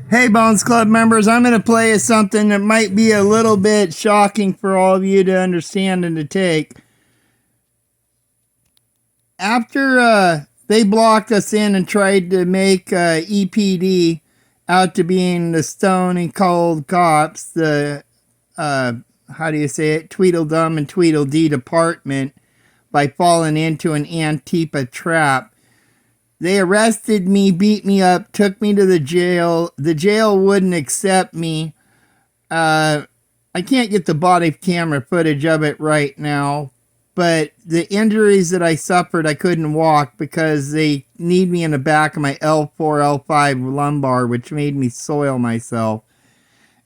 Hey, Bones Club members, I'm going to play you something that might be a little bit shocking for all of you to understand and to take. After they blocked us in and tried to make EPD out to being the stony cold cops, the, how do you say it, Tweedledum and Tweedledee department, by falling into an Antifa trap. They arrested me, beat me up, took me to the jail. The jail wouldn't accept me. I can't get the body camera footage of it right now, but the injuries that I suffered, I couldn't walk because they need me in the back of my L4, L5 lumbar, which made me soil myself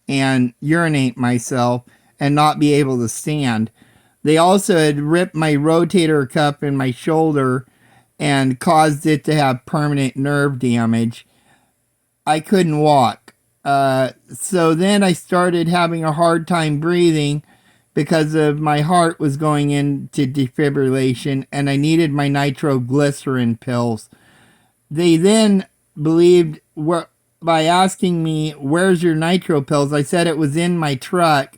and urinate myself and not be able to stand. They also had ripped my rotator cuff in my shoulder and caused it to have permanent nerve damage. I couldn't walk. So then I started having a hard time breathing because of my heart was going into defibrillation and I needed my nitroglycerin pills. They then believed, by asking me, where's your nitro pills? I said it was in my truck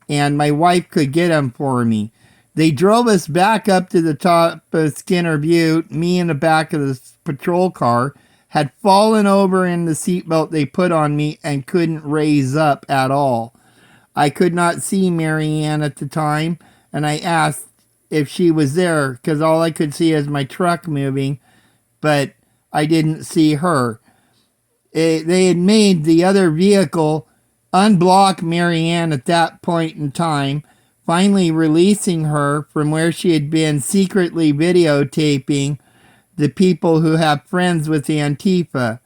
and my wife could get them for me. They drove us back up to the top of Skinner Butte. Me in the back of the patrol car had fallen over in the seatbelt they put on me and couldn't raise up at all. I could not see Marianne at the time, and I asked if she was there because all I could see is my truck moving, but I didn't see her. They had made the other vehicle unblock Marianne at that point in time, finally releasing her from where she had been secretly videotaping the people who have friends with Antifa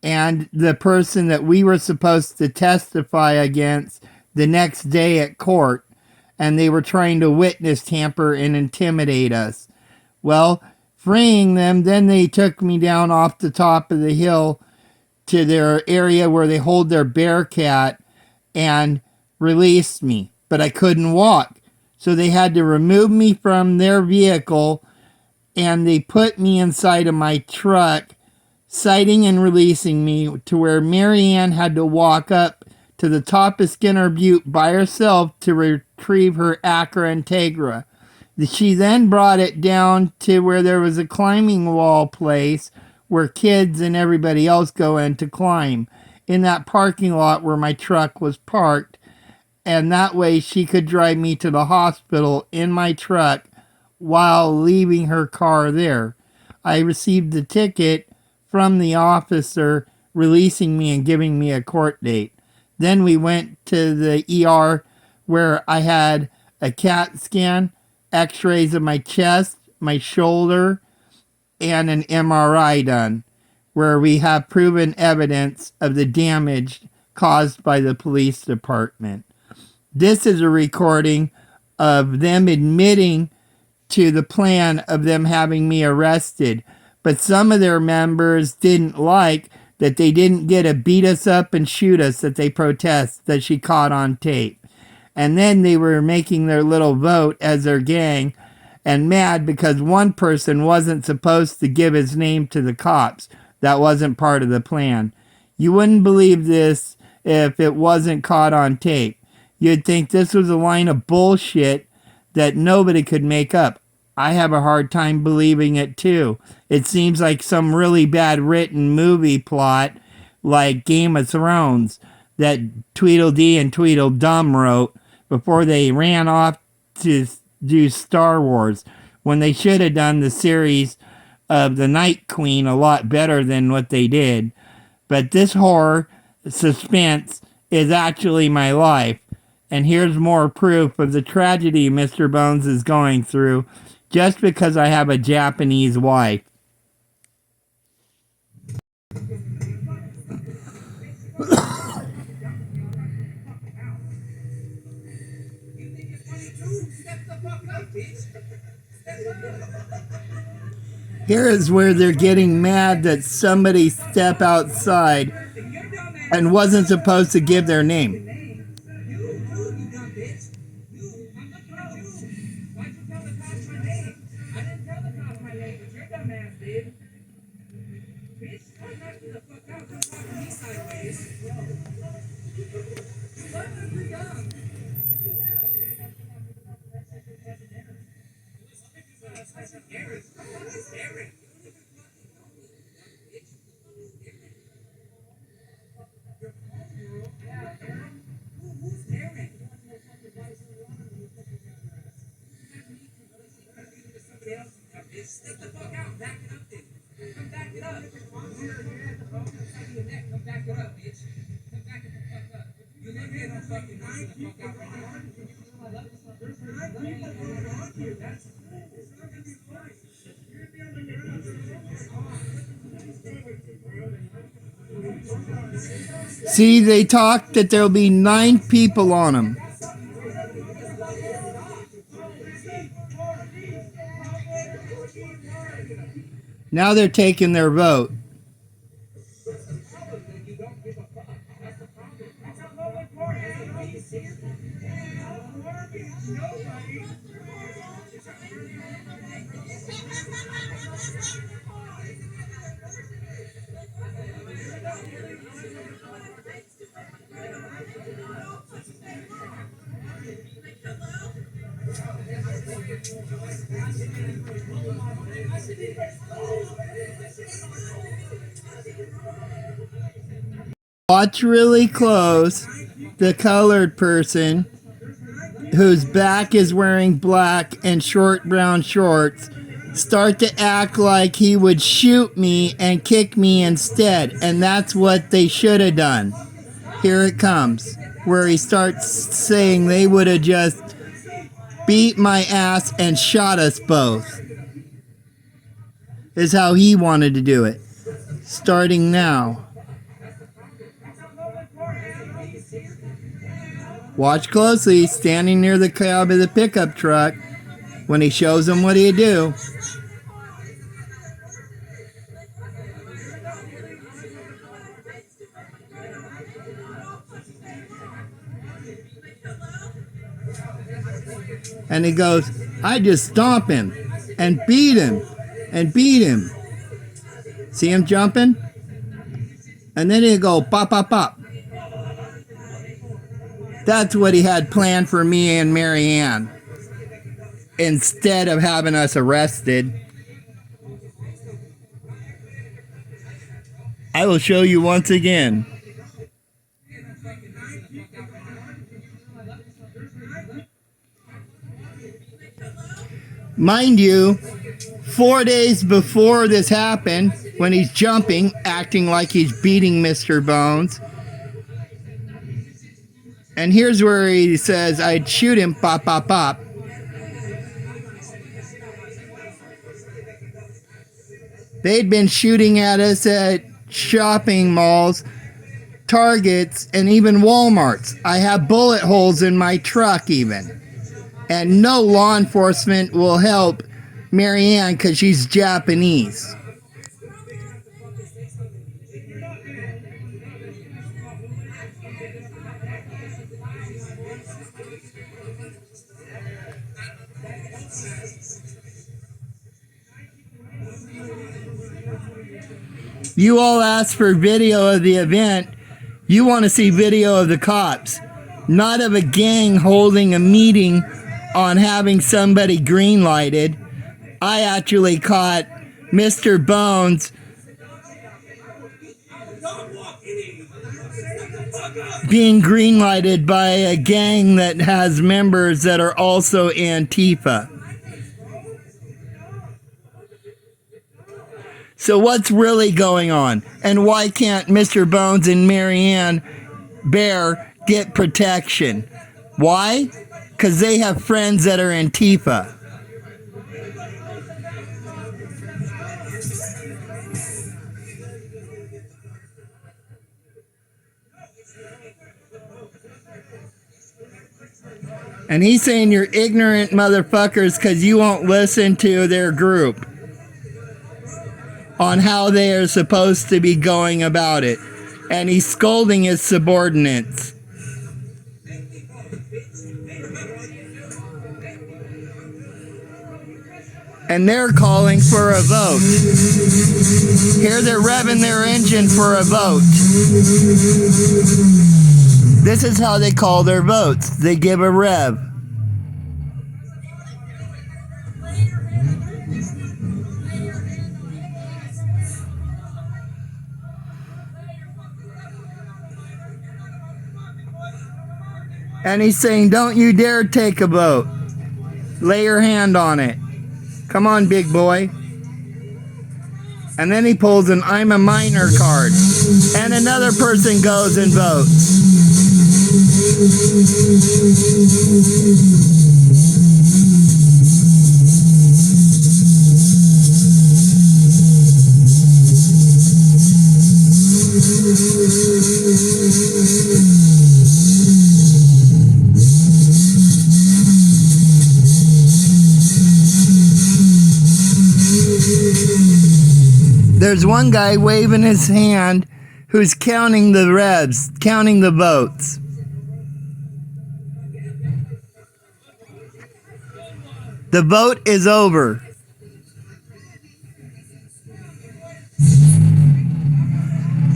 and the person that we were supposed to testify against the next day at court, and they were trying to witness tamper and intimidate us. Well, freeing them, then they took me down off the top of the hill to their area where they hold their Bearcat and released me, but I couldn't walk. So they had to remove me from their vehicle and they put me inside of my truck, citing and releasing me to where Marianne had to walk up to the top of Skinner Butte by herself to retrieve her Acura Integra. She then brought it down to where there was a climbing wall place where kids and everybody else go in to climb, in that parking lot where my truck was parked, and that way she could drive me to the hospital in my truck while leaving her car there. I received the ticket from the officer releasing me and giving me a court date. Then we went to the ER where I had a CAT scan, x-rays of my chest, my shoulder, and an MRI done, where we have proven evidence of the damage caused by the police department. This is a recording of them admitting to the plan of them having me arrested, but some of their members didn't like that they didn't get a beat us up and shoot us that they protest that she caught on tape. And then they were making their little vote as their gang and mad because one person wasn't supposed to give his name to the cops. That wasn't part of the plan. You wouldn't believe this if it wasn't caught on tape. You'd think this was a line of bullshit that nobody could make up. I have a hard time believing it too. It seems like some really bad written movie plot like Game of Thrones that Tweedledee and Tweedledum wrote before they ran off to do Star Wars, when they should have done the series of the Night Queen a lot better than what they did. But this horror suspense is actually my life. And here's more proof of the tragedy Mr. Bones is going through just because I have a Japanese wife. Here is where they're getting mad that somebody stepped outside and wasn't supposed to give their name. Step the fuck out, back it up then. Come back it up. Come back it up, bitch. Come back it the fuck up. You live here, don't fucking knock the fuck out right now. There's 9 people on here. That's it's not gonna be fun. You're gonna be on the ground. See, they talked that there'll be 9 people on them. Now they're taking their vote. Watch really close the colored person whose back is wearing black and short brown shorts start to act like he would shoot me and kick me instead. And that's what they should have done. Here it comes, where he starts saying they would have just beat my ass and shot us both. Is how he wanted to do it. Starting now. Watch closely, standing near the cab of the pickup truck when he shows them what he'd do. And he goes, I just stomp him and beat him and beat him. See him jumping? And then he'd go pop, pop, pop. That's what he had planned for me and Marianne. Instead of having us arrested. I will show you once again. Mind you, 4 days before this happened, when he's jumping, acting like he's beating Mr. Bones. And here's where he says, I'd shoot him, pop, pop, pop. They'd been shooting at us at shopping malls, Targets, and even Walmarts. I have bullet holes in my truck even. And no law enforcement will help Marianne because she's Japanese. You all asked for video of the event. You want to see video of the cops, not of a gang holding a meeting on having somebody green lighted. I actually caught Mr. Bones being green lighted by a gang that has members that are also Antifa. So what's really going on? And why can't Mr. Bones and Marianne Bear get protection? Why? Because they have friends that are Antifa. And he's saying you're ignorant motherfuckers because you won't listen to their group on how they are supposed to be going about it. And he's scolding his subordinates. And they're calling for a vote. Here they're revving their engine for a vote. This is how they call their votes. They give a rev. And he's saying, don't you dare take a vote. Lay your hand on it. Come on, big boy. And then he pulls an I'm a minor card. And another person goes and votes. There's one guy waving his hand who's counting the revs, counting the votes. The vote is over.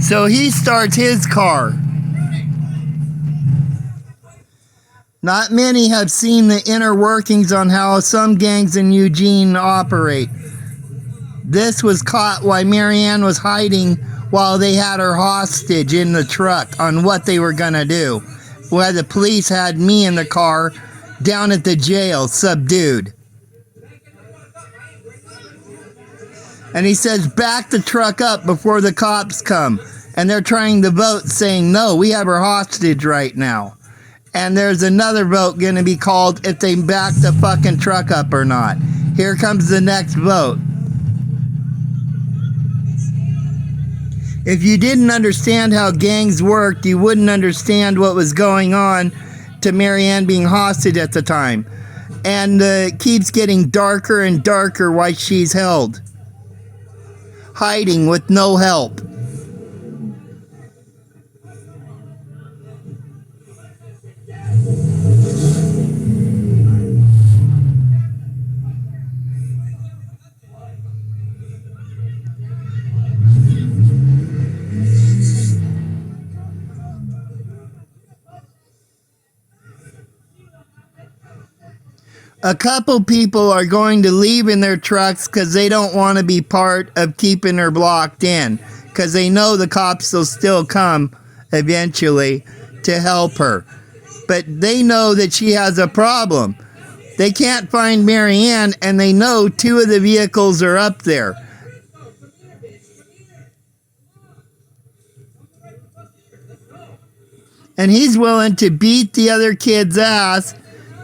So he starts his car. Not many have seen the inner workings on how some gangs in Eugene operate. This was caught while Marianne was hiding while they had her hostage in the truck on what they were going to do. While the police had me in the car down at the jail, subdued. And he says, back the truck up before the cops come. And they're trying to vote saying, no, we have her hostage right now. And there's another vote going to be called if they back the fucking truck up or not. Here comes the next vote. If you didn't understand how gangs worked, you wouldn't understand what was going on to Marianne being hostage at the time. And it keeps getting darker and darker while she's held. Hiding with no help. A couple people are going to leave in their trucks because they don't want to be part of keeping her blocked in. Because they know the cops will still come eventually to help her. But they know that she has a problem. They can't find Marianne, and they know two of the vehicles are up there. And he's willing to beat the other kid's ass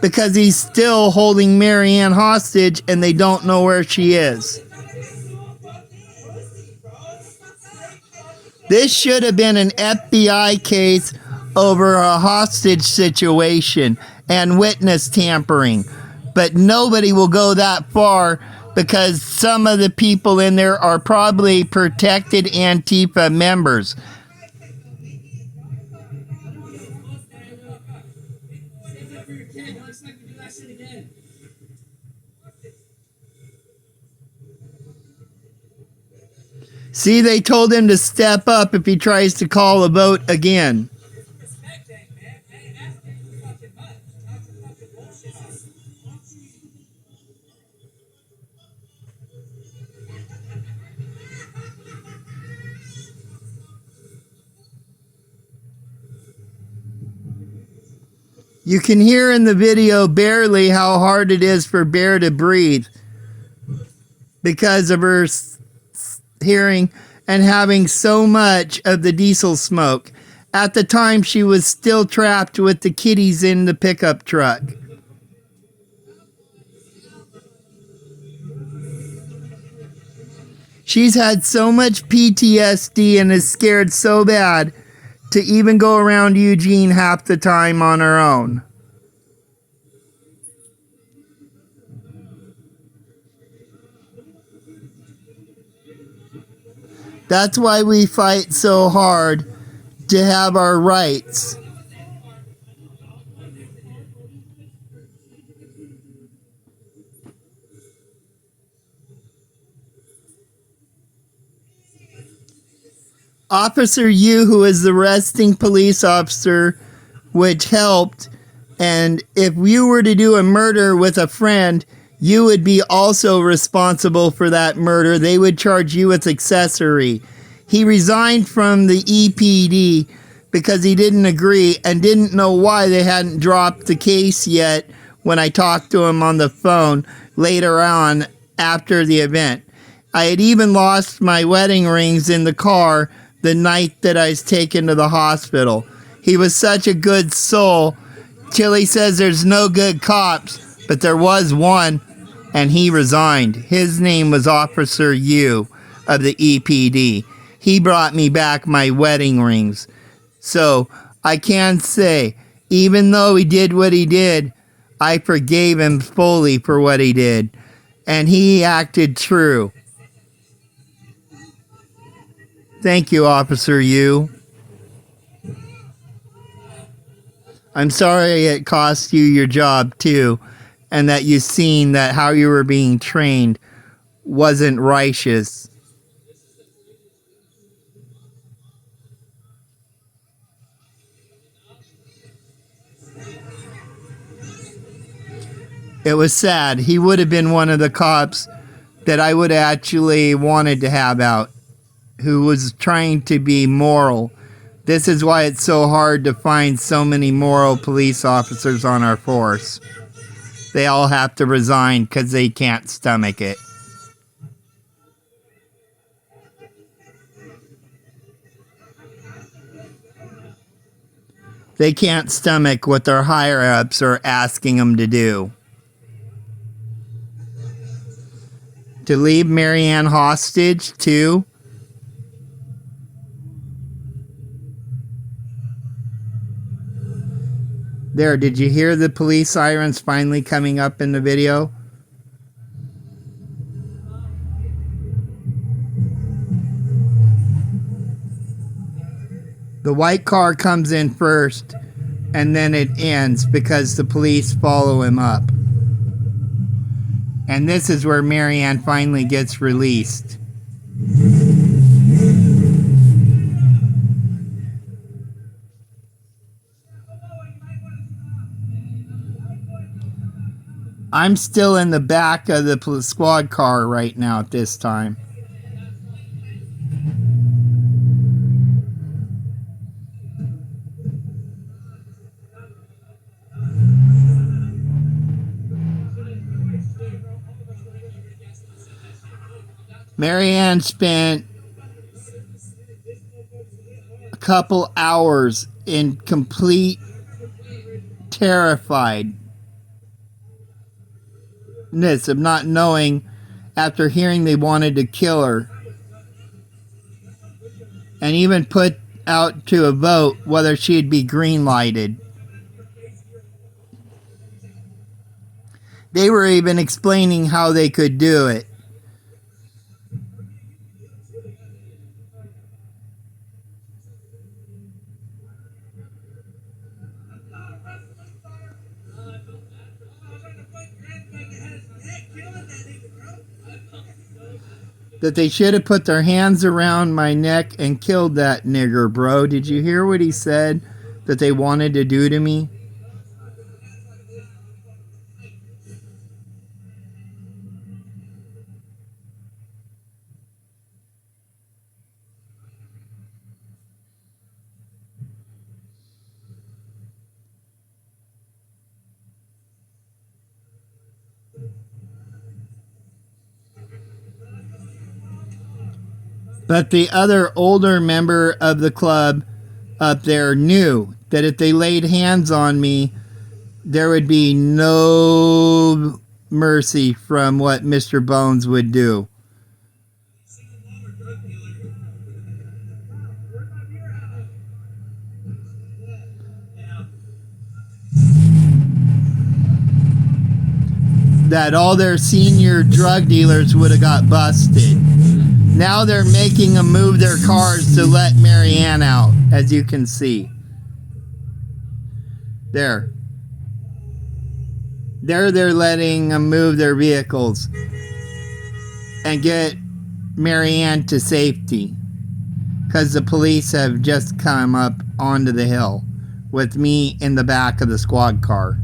because he's still holding Marianne hostage and they don't know where she is. This should have been an FBI case over a hostage situation and witness tampering. But nobody will go that far because some of the people in there are probably protected Antifa members. See, they told him to step up if he tries to call a vote again. You can hear in the video barely how hard it is for Bear to breathe because of her hearing and having so much of the diesel smoke. At the time, she was still trapped with the kiddies in the pickup truck. She's had so much PTSD and is scared so bad to even go around Eugene half the time on her own. That's why we fight so hard to have our rights. Officer Yu, who is the arresting police officer, which helped, and if you were to do a murder with a friend, you would be also responsible for that murder. They would charge you with accessory. He resigned from the EPD because he didn't agree and didn't know why they hadn't dropped the case yet when I talked to him on the phone later on after the event. I had even lost my wedding rings in the car the night that I was taken to the hospital. He was such a good soul. Chili says there's no good cops, but there was one, and he resigned. His name was Officer Yu of the EPD. He brought me back my wedding rings. So I can say, even though he did what he did, I forgave him fully for what he did. And he acted true. Thank you, Officer Yu. I'm sorry it cost you your job too, and that you seen that how you were being trained wasn't righteous. It was sad. He would have been one of the cops that I would have actually wanted to have out, who was trying to be moral. This is why it's so hard to find so many moral police officers on our force. They all have to resign because they can't stomach it. They can't stomach what their higher-ups are asking them to do. To leave Marianne hostage, too? There, did you hear the police sirens finally coming up in the video? The white car comes in first, and then it ends because the police follow him up. And this is where Marianne finally gets released. I'm still in the back of the squad car right now at this time. Marianne spent a couple hours in complete terrifiedness of not knowing after hearing they wanted to kill her, and even put out to a vote whether she'd be green lighted. They were even explaining how they could do it. That they should have put their hands around my neck and killed that nigger, bro. Did you hear what he said that they wanted to do to me? But the other older member of the club up there knew that if they laid hands on me, there would be no mercy from what Mr. Bones would do. That all their senior drug dealers would have got busted. Now they're making them move their cars to let Marianne out, as you can see. There. There they're letting them move their vehicles and get Marianne to safety. because the police have just come up onto the hill with me in the back of the squad car.